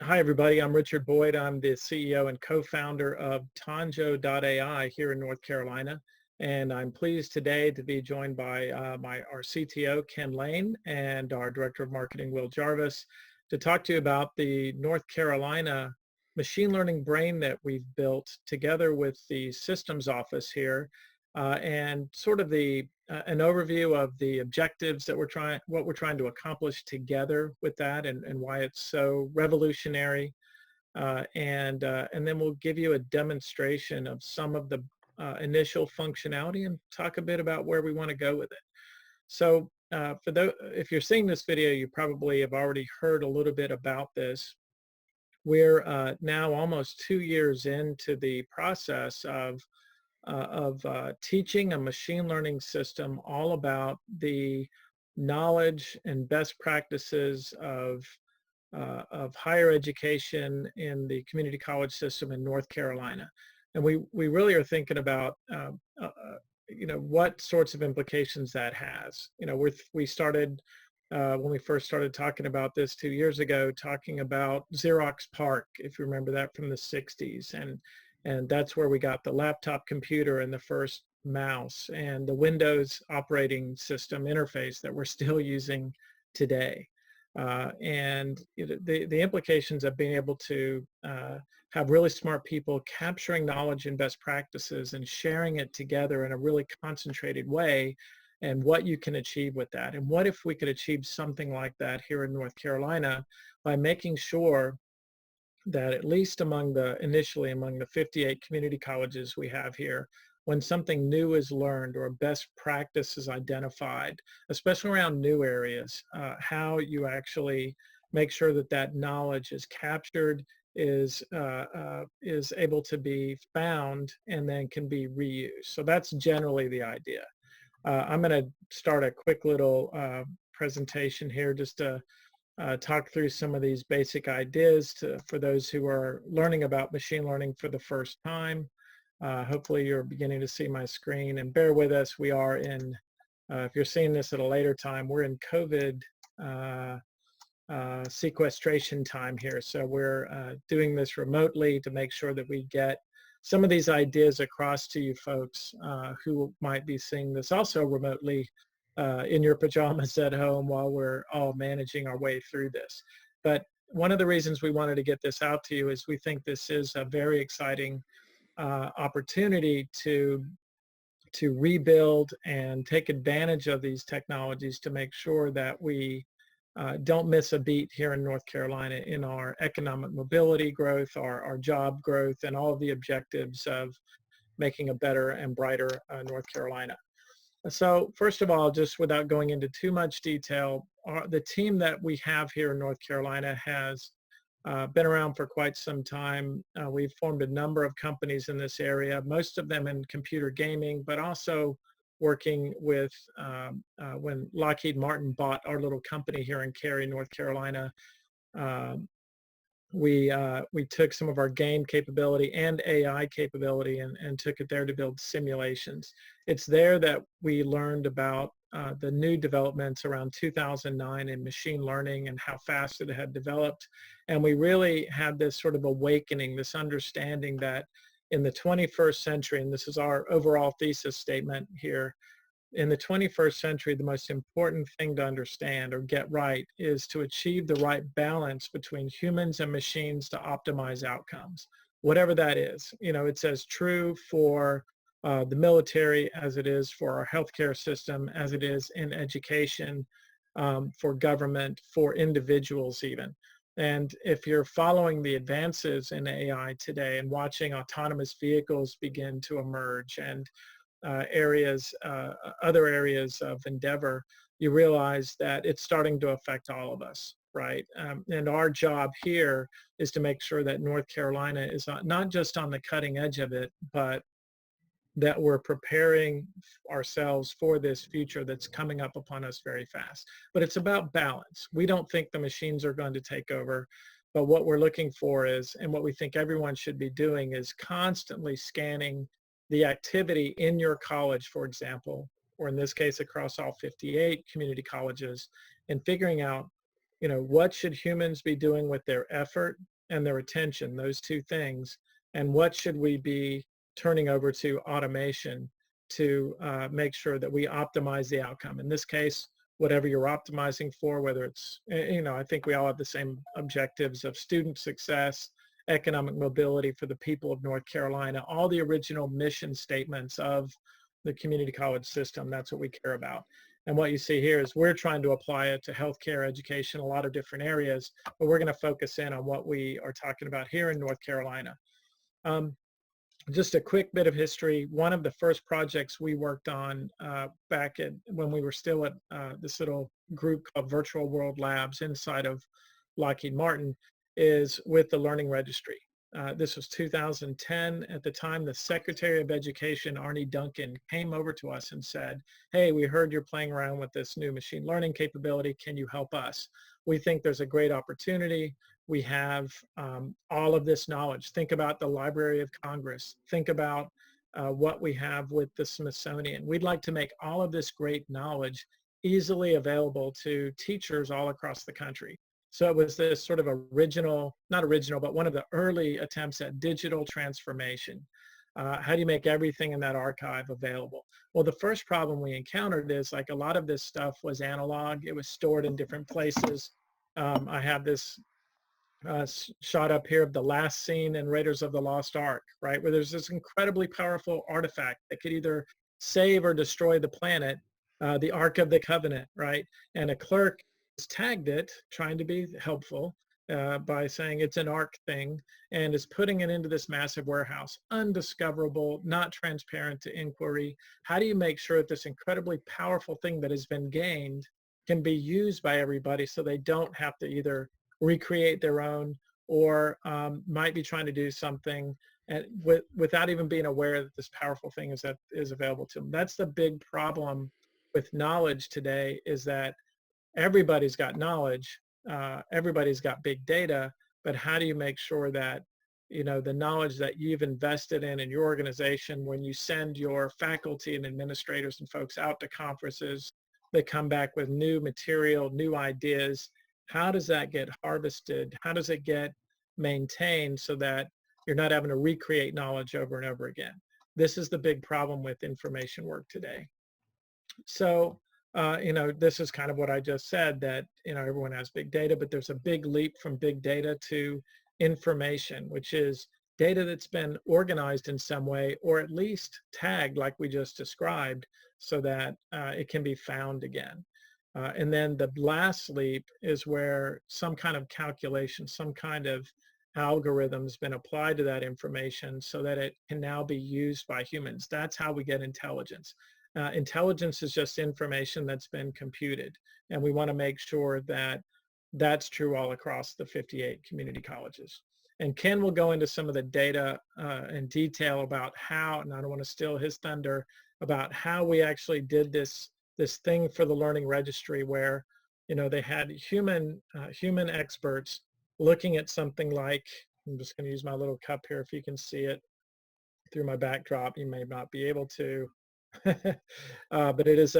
Hi, everybody. I'm Richard Boyd. I'm the CEO and co-founder of Tanjo.ai here in North Carolina. And I'm pleased today to be joined by our CTO, Ken Lane, and our Director of Marketing, Will Jarvis, to talk to you about the North Carolina machine learning brain that we've built together with the systems office here, and sort of an overview of the objectives that what we're trying to accomplish together with that, and why it's so revolutionary. And then we'll give you a demonstration of some of the initial functionality and talk a bit about where we want to go with it. So if you're seeing this video, you probably have already heard a little bit about this. We're now almost 2 years into the process of teaching a machine learning system all about the knowledge and best practices of higher education in the community college system in North Carolina. And we really are thinking about what sorts of implications that has. We started when we first started talking about this 2 years ago, talking about Xerox PARC, if you remember that from the 60s. And that's where we got the laptop computer and the first mouse and the Windows operating system interface that we're still using today. The implications of being able to have really smart people capturing knowledge and best practices and sharing it together in a really concentrated way, and what you can achieve with that. And what if we could achieve something like that here in North Carolina by making sure that at least initially among the 58 community colleges we have here, when something new is learned or a best practice is identified, especially around new areas, how you actually make sure that that knowledge is captured, is able to be found, and then can be reused. So that's generally the idea. I'm going to start a quick little presentation here just to talk through some of these basic ideas for those who are learning about machine learning for the first time. Hopefully you're beginning to see my screen, and bear with us. We are if you're seeing this at a later time, we're in COVID sequestration time here. So we're doing this remotely to make sure that we get some of these ideas across to you folks who might be seeing this also remotely in your pajamas at home while we're all managing our way through this. But one of the reasons we wanted to get this out to you is we think this is a very exciting opportunity to rebuild and take advantage of these technologies to make sure that we don't miss a beat here in North Carolina in our economic mobility growth, our job growth, and all of the objectives of making a better and brighter North Carolina. So first of all, just without going into too much detail, the team that we have here in North Carolina has been around for quite some time. We've formed a number of companies in this area, most of them in computer gaming, but also working with when Lockheed Martin bought our little company here in Cary, North Carolina. We took some of our game capability and AI capability and took it there to build simulations. It's there that we learned about the new developments around 2009 in machine learning and how fast it had developed. And we really had this sort of awakening, this understanding that in the 21st century, and this is our overall thesis statement here, in the 21st century, the most important thing to understand or get right is to achieve the right balance between humans and machines to optimize outcomes, whatever that is. It's as true for the military as it is for our healthcare system, as it is in education, for government, for individuals even. And if you're following the advances in AI today and watching autonomous vehicles begin to emerge and other areas of endeavor, you realize that it's starting to affect all of us, right? And our job here is to make sure that North Carolina is not just on the cutting edge of it, but that we're preparing ourselves for this future that's coming up upon us very fast. But it's about balance. We don't think the machines are going to take over, but what we're looking for is, and what we think everyone should be doing, is constantly scanning the activity in your college, for example, or in this case across all 58 community colleges, and figuring out, what should humans be doing with their effort and their attention, those two things, and what should we be turning over to automation to make sure that we optimize the outcome. In this case, whatever you're optimizing for, whether it's, I think we all have the same objectives of student success, economic mobility for the people of North Carolina, all the original mission statements of the community college system. That's what we care about. And what you see here is we're trying to apply it to healthcare, education, a lot of different areas, but we're going to focus in on what we are talking about here in North Carolina. Just a quick bit of history. One of the first projects we worked on back when we were still at this little group called Virtual World Labs inside of Lockheed Martin is with the Learning Registry. This was 2010. At the time, the Secretary of Education, Arne Duncan, came over to us and said, hey, we heard you're playing around with this new machine learning capability. Can you help us? We think there's a great opportunity. We have all of this knowledge. Think about the Library of Congress. Think about what we have with the Smithsonian. We'd like to make all of this great knowledge easily available to teachers all across the country. So it was this sort of not original, but one of the early attempts at digital transformation. How do you make everything in that archive available? Well, the first problem we encountered is like a lot of this stuff was analog. It was stored in different places. I have this shot up here of the last scene in Raiders of the Lost Ark, right? Where there's this incredibly powerful artifact that could either save or destroy the planet, the Ark of the Covenant, right? And a clerk has tagged it, trying to be helpful by saying it's an Ark thing, and is putting it into this massive warehouse, undiscoverable, not transparent to inquiry. How do you make sure that this incredibly powerful thing that has been gained can be used by everybody so they don't have to either recreate their own or might be trying to do something without even being aware that this powerful thing is available to them. That's the big problem with knowledge today, is that everybody's got knowledge, everybody's got big data, but how do you make sure that the knowledge that you've invested in your organization, when you send your faculty and administrators and folks out to conferences, they come back with new material, new ideas. How does that get harvested? How does it get maintained so that you're not having to recreate knowledge over and over again? This is the big problem with information work today. So, this is kind of what I just said, that, everyone has big data, but there's a big leap from big data to information, which is data that's been organized in some way, or at least tagged like we just described, so that it can be found again. And then the last leap is where some kind of calculation, some kind of algorithm has been applied to that information so that it can now be used by humans. That's how we get intelligence. Intelligence is just information that's been computed. And we want to make sure that that's true all across the 58 community colleges. And Ken will go into some of the data in detail about how, and I don't want to steal his thunder, about how we actually did this thing for the Learning Registry, where they had human experts looking at something like, I'm just going to use my little cup here if you can see it through my backdrop. You may not be able to, but it is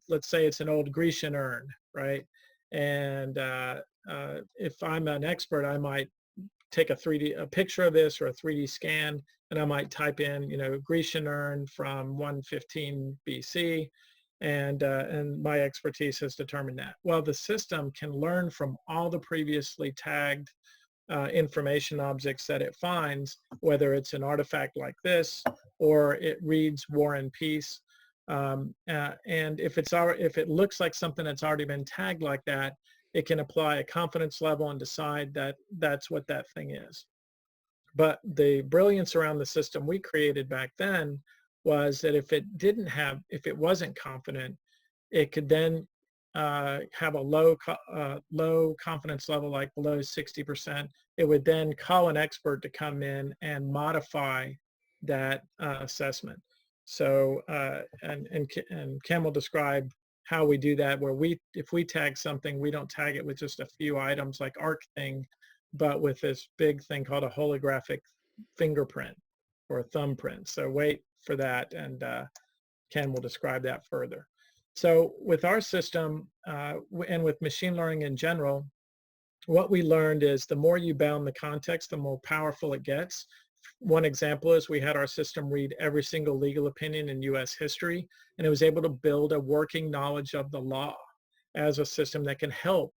let's say it's an old Grecian urn, right? And if I'm an expert, I might take a picture of this or a 3D scan, and I might type in, Grecian urn from 115 BC, and my expertise has determined that. Well, the system can learn from all the previously tagged information objects that it finds, whether it's an artifact like this or it reads War and Peace. And if it looks like something that's already been tagged like that, it can apply a confidence level and decide that that's what that thing is. But the brilliance around the system we created back then was that if it wasn't confident, it could then have a low confidence level, like below 60%. It would then call an expert to come in and modify that assessment. So, and Ken will describe how we do that, where if we tag something, we don't tag it with just a few items like ARC thing, but with this big thing called a holographic fingerprint or a thumbprint. So wait for that, and Ken will describe that further. So with our system and with machine learning in general, what we learned is the more you bound the context, the more powerful it gets. One example is we had our system read every single legal opinion in US history, and it was able to build a working knowledge of the law as a system that can help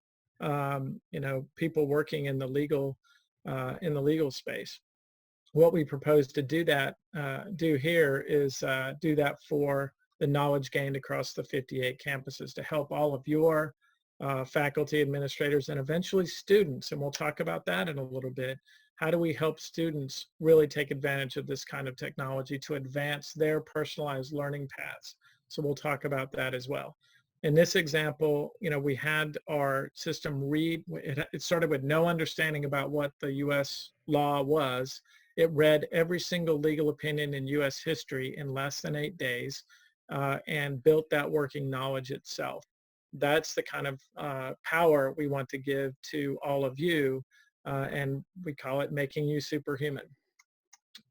people working in the legal space. What we propose to do here is do that for the knowledge gained across the 58 campuses to help all of your faculty, administrators, and eventually students. And we'll talk about that in a little bit. How do we help students really take advantage of this kind of technology to advance their personalized learning paths? So we'll talk about that as well. In this example, we had our system read, it started with no understanding about what the US law was. It read every single legal opinion in US history in less than 8 days and built that working knowledge itself. That's the kind of power we want to give to all of you, and we call it making you superhuman.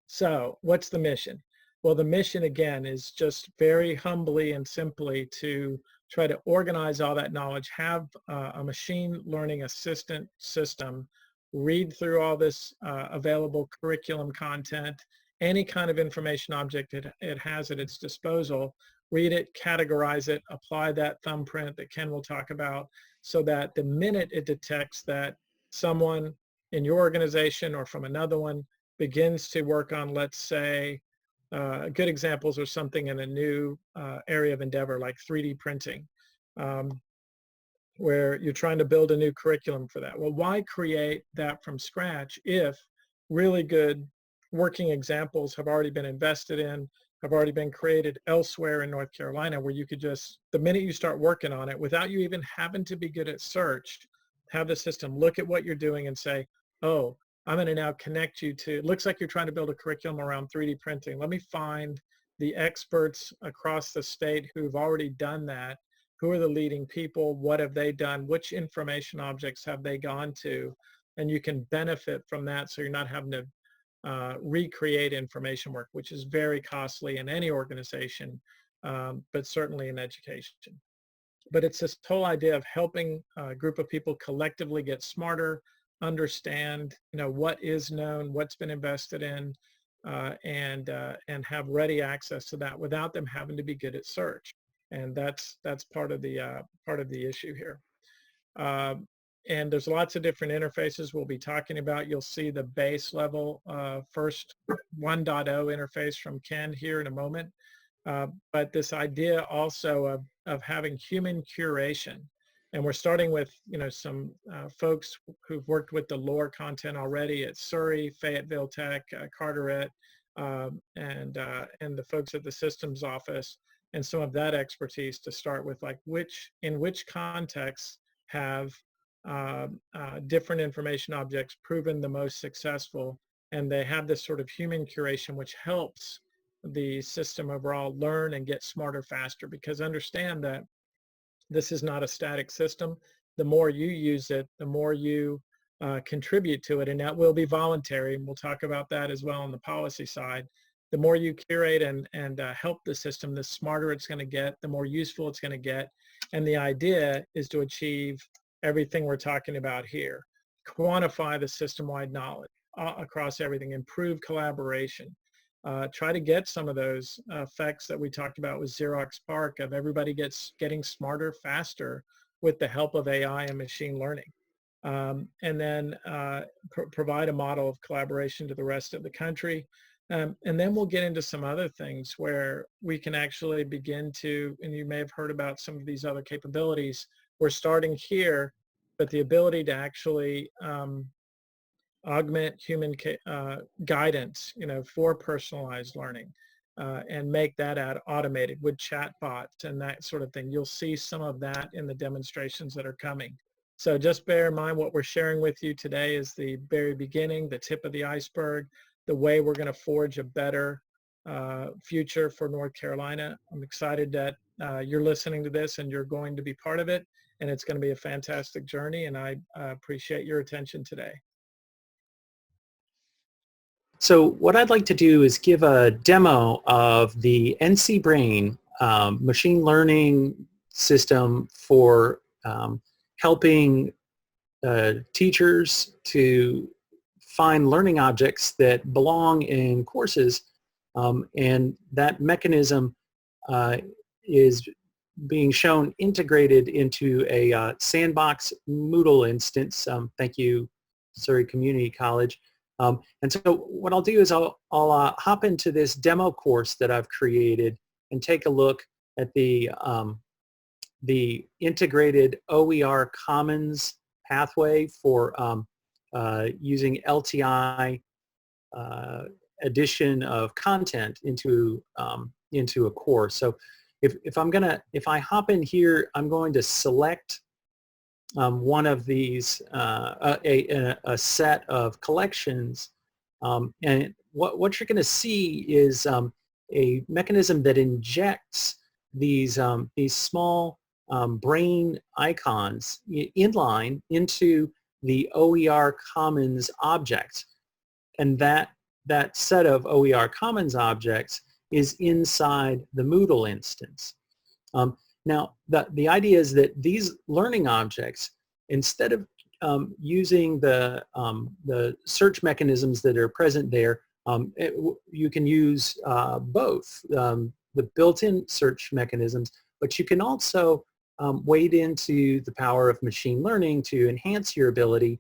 So what's the mission? Well, the mission again is just very humbly and simply to try to organize all that knowledge, have a machine learning assistant system, read through all this available curriculum content, any kind of information object it has at its disposal, read it, categorize it, apply that thumbprint that Ken will talk about, so that the minute it detects that someone in your organization or from another one begins to work on, let's say, good examples are something in a new area of endeavor like 3D printing, where you're trying to build a new curriculum for that. Well, why create that from scratch if really good working examples have already been invested in, have already been created elsewhere in North Carolina, where you could just, the minute you start working on it, without you even having to be good at search, have the system look at what you're doing and say, oh, I'm going to now connect you to, it looks like you're trying to build a curriculum around 3D printing. Let me find the experts across the state who've already done that. Who are the leading people? What have they done? Which information objects have they gone to? And you can benefit from that, so you're not having to recreate information work, which is very costly in any organization, but certainly in education. But it's this whole idea of helping a group of people collectively get smarter, understand, what is known, what's been invested in, and have ready access to that without them having to be good at search. And that's part of the issue here. And there's lots of different interfaces we'll be talking about. You'll see the base level first 1.0 interface from Ken here in a moment. But this idea also of having human curation. And we're starting with, some folks who've worked with the lore content already at Surrey, Fayetteville Tech, Carteret, and the folks at the systems office, and some of that expertise to start with, like in which contexts have different information objects proven the most successful, and they have this sort of human curation which helps the system overall learn and get smarter faster, because understand that this is not a static system. The more you use it, the more you contribute to it, and that will be voluntary, and we'll talk about that as well on the policy side. The more you curate and help the system, the smarter it's going to get, the more useful it's going to get. And the idea is to achieve everything we're talking about here. Quantify the system-wide knowledge across everything, improve collaboration, try to get some of those effects that we talked about with Xerox PARC of everybody getting smarter faster with the help of AI and machine learning. And then provide a model of collaboration to the rest of the country. And then we'll get into some other things where we can actually begin to, and you may have heard about some of these other capabilities. We're starting here, but the ability to actually augment human guidance, for personalized learning, and make that automated with chatbots and that sort of thing. You'll see some of that in the demonstrations that are coming. So just bear in mind what we're sharing with you today is the very beginning, the tip of the iceberg, the way we're going to forge a better future for North Carolina. I'm excited that you're listening to this and you're going to be part of it, and it's going to be a fantastic journey, and I appreciate your attention today. So what I'd like to do is give a demo of the NC Brain machine learning system for helping teachers to find learning objects that belong in courses, and that mechanism is being shown integrated into a sandbox Moodle instance. Thank you, Surrey Community College. And so what I'll do is I'll hop into this demo course that I've created and take a look at the integrated OER Commons pathway for using LTI addition of content into a course. So if I hop in here, I'm going to select one of these a set of collections, and what you're going to see is a mechanism that injects these small brain icons inline into the OER Commons object, and that set of OER Commons objects is inside the Moodle instance. Now, the idea is that these learning objects, instead of using the search mechanisms that are present there, you can use both the built-in search mechanisms, but you can also wade into the power of machine learning to enhance your ability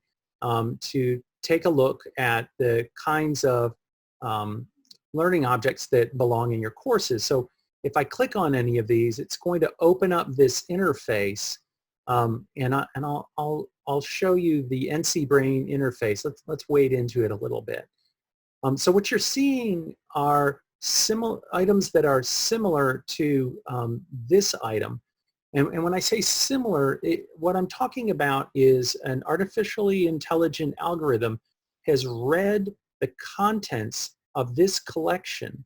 to take a look at the kinds of learning objects that belong in your courses. So if I click on any of these, it's going to open up this interface, and I'll show you the NC Brain interface. Let's wade into it a little bit. So what you're seeing are items that are similar to this item. And when I say similar, what I'm talking about is an artificially intelligent algorithm has read the contents of this collection,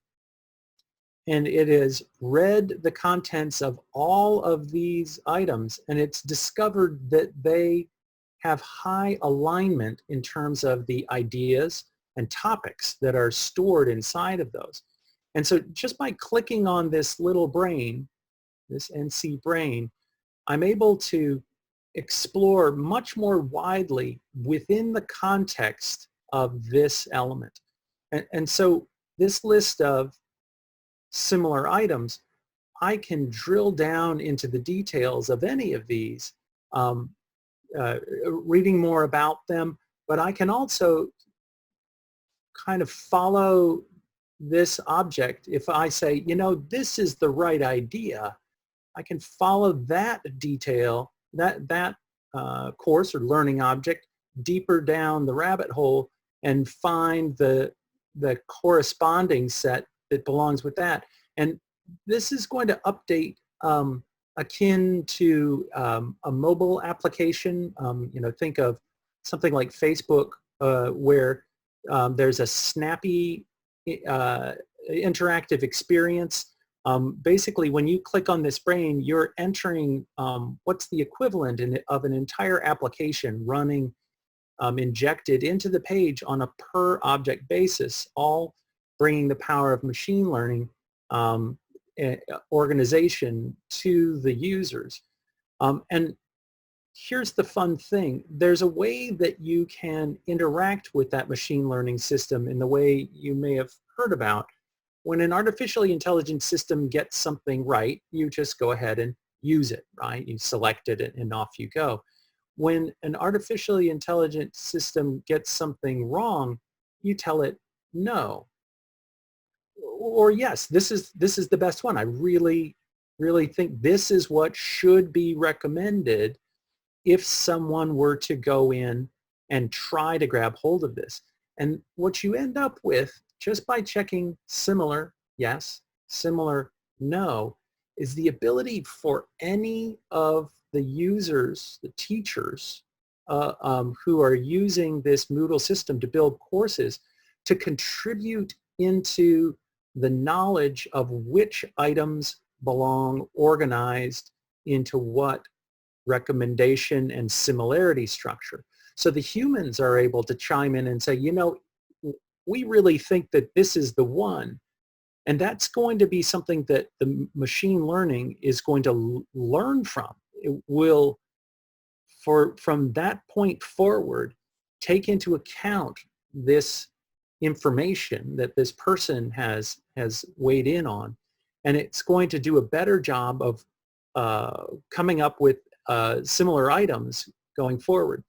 and it has read the contents of all of these items, and it's discovered that they have high alignment in terms of the ideas and topics that are stored inside of those. And so just by clicking on this little brain, this NC Brain, I'm able to explore much more widely within the context of this element. And so this list of similar items, I can drill down into the details of any of these, reading more about them, but I can also kind of follow this object. If I say, you know, this is the right idea, I can follow that detail, that course or learning object deeper down the rabbit hole and find the corresponding set that belongs with that. And this is going to update akin to a mobile application. You know, think of something like Facebook where there's a snappy interactive experience. Basically, when you click on this brain, you're entering what's the equivalent of an entire application running injected into the page on a per object basis, all bringing the power of machine learning organization to the users. And here's the fun thing. There's a way that you can interact with that machine learning system in the way you may have heard about. When an artificially intelligent system gets something right, you just go ahead and use it, right? You select it and off you go. When an artificially intelligent system gets something wrong, you tell it no. Or yes, this is the best one. I really think this is what should be recommended if someone were to go in and try to grab hold of this. And what you end up with, just by checking similar, yes, similar, no, is the ability for any of the users, the teachers who are using this Moodle system to build courses to contribute into the knowledge of which items belong organized into what recommendation and similarity structure. So the humans are able to chime in and say, you know, we really think that this is the one. And that's going to be something that the machine learning is going to learn from. It will from that point forward, take into account this information that this person has weighed in on, and it's going to do a better job of coming up with similar items going forward.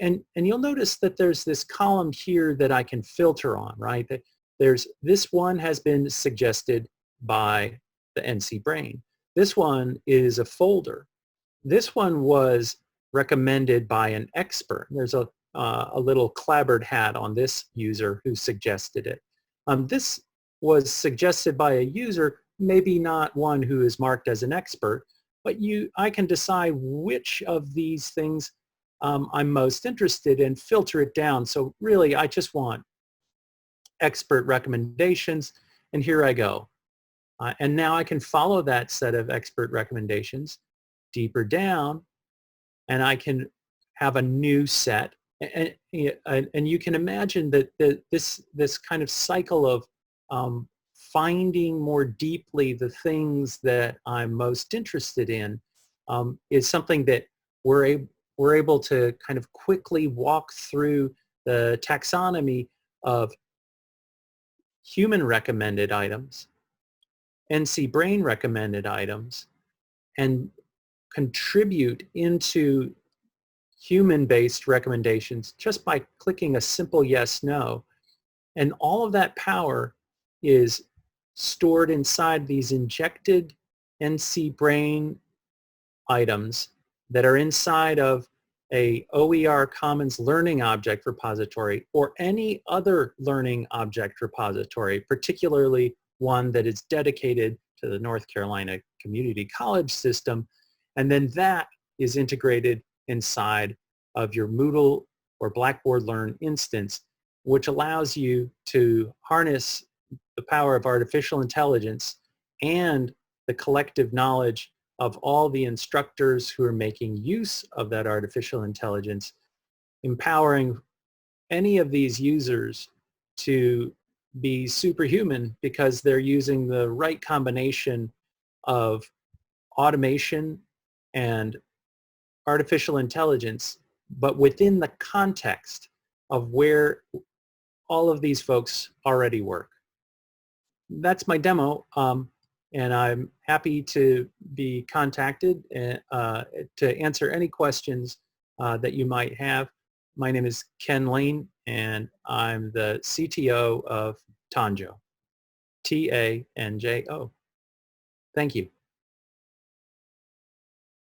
And you'll notice that there's this column here that I can filter on, right? That there's this one has been suggested by the NC Brain. This one is a folder. This one was recommended by an expert. There's a little clabbered hat on this user who suggested it. This was suggested by a user, maybe not one who is marked as an expert, but I can decide which of these things I'm most interested in, filter it down. So really, I just want expert recommendations, and here I go. And now I can follow that set of expert recommendations deeper down, and I can have a new set. And you can imagine that this kind of cycle of finding more deeply the things that I'm most interested in is something that we're able to kind of quickly walk through the taxonomy of human recommended items, NC Brain recommended items, and contribute into human-based recommendations just by clicking a simple yes, no. And all of that power is stored inside these injected NC Brain items that are inside of a OER Commons Learning Object Repository or any other learning object repository, particularly one that is dedicated to the North Carolina Community College system. And then that is integrated inside of your Moodle or Blackboard Learn instance, which allows you to harness the power of artificial intelligence and the collective knowledge of all the instructors who are making use of that artificial intelligence, empowering any of these users to be superhuman because they're using the right combination of automation and artificial intelligence, but within the context of where all of these folks already work. That's my demo, and I'm happy to be contacted to answer any questions that you might have. My name is Ken Lane, and I'm the CTO of Tanjo, Tanjo. Thank you.